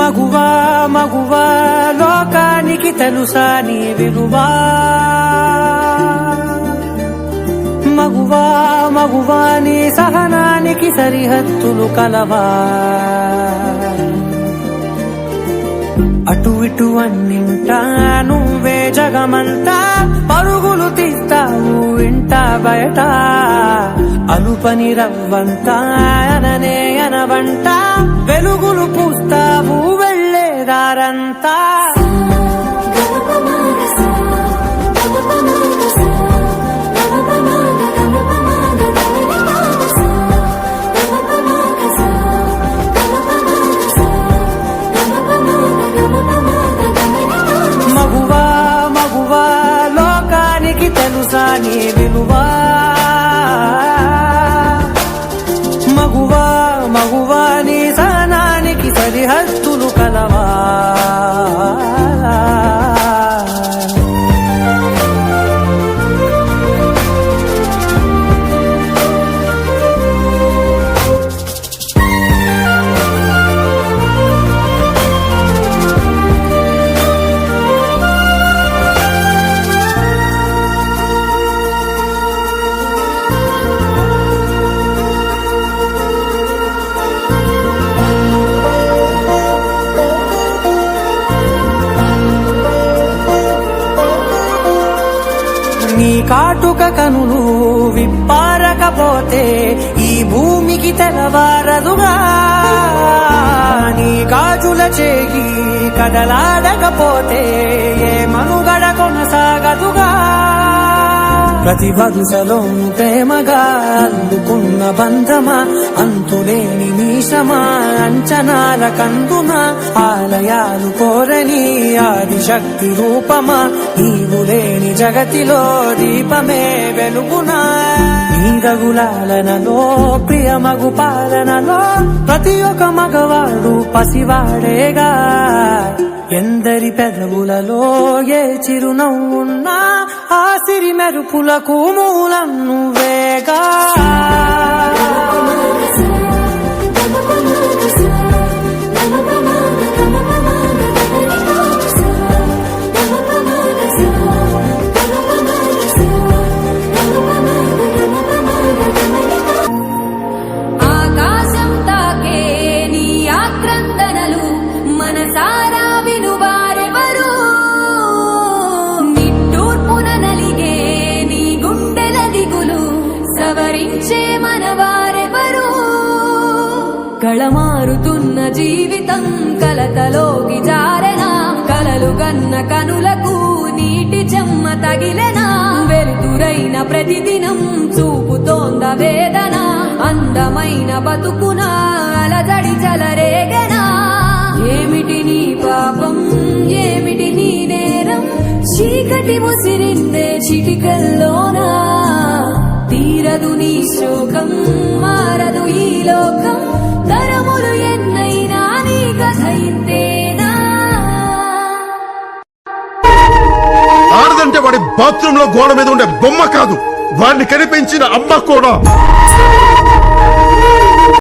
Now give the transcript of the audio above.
మగువా మగువా లోకానికి తెలుసా నీ విలువా మగువా మగువా నీ సహనానికి సరిహద్దులు కలవా అటు ఇటు అన్నింటా నువ్వే జగమంతా పరుగులు తీస్తావు ఇంట బయట అలుపని రవ్వంతా అననే అనవంట వెలుగులు పూస్తావు వెళ్ళేదారంతా మగువా మగువా లోకానికి తెలుసా నీ విలువా మగువా మగువా నీ సహనానికి సరిహద్దులు కలవా నీ కాటుక కనులు విప్పారకపోతే ఈ భూమికి తెలవారదుగా నీ గాజుల చేయి కదలాడకపోతే ఏ మనుగడ కొనసాగదుగా ప్రతి వరుసలో ప్రేమగా అల్లుకున్న బంధమా అంతులేని మీసమా అంచనాల కందుమా ఆలయాలు కోరని ఆదిశక్తి రూపమా నీవు లేని జగతిలో దీపమే వెలుగునా నీ రగులాలనలో ప్రియమగు పాలనలో ప్రతి ఒక్క మగవాడు పసివాడేగా ఎందరి పెదవులలో ఏ చిరునవ్వున్నా ఆ సిరి మెరుపులకు మూలం నువ్వేగా ఆకాశం తాకే నీ ఆక్రందనలు మనసారా వినువారెవరు నిట్టూర్పున నలిగే నీ గుండెల దిగులు సవరించే మనవారెవరు కళమారుతున్న జీవితం కలతలోకి జారెనా కలలు గన్న కనులకు నీటి చెమ్మ తగిలెనా వెలుతురైన ప్రతిదినం చూపుతోంద వేదన అందమైన బతుకున అలజడి చలరేగనా ఏమిటి నీ పాపం ఏమిటి నీ నేరం చీకటి ముసిరిందే చిటికల్లోనా తీరదు నీ శోకం మారదు ఈ లోకం తరములు ఎన్నైనా నీ కథ ఇంతేనా ఆడదంటే వాడి బాత్రూమ్ లో గోడ మీద ఉండే బొమ్మ కాదు వాడిని కనిపించిన అమ్మ కూడా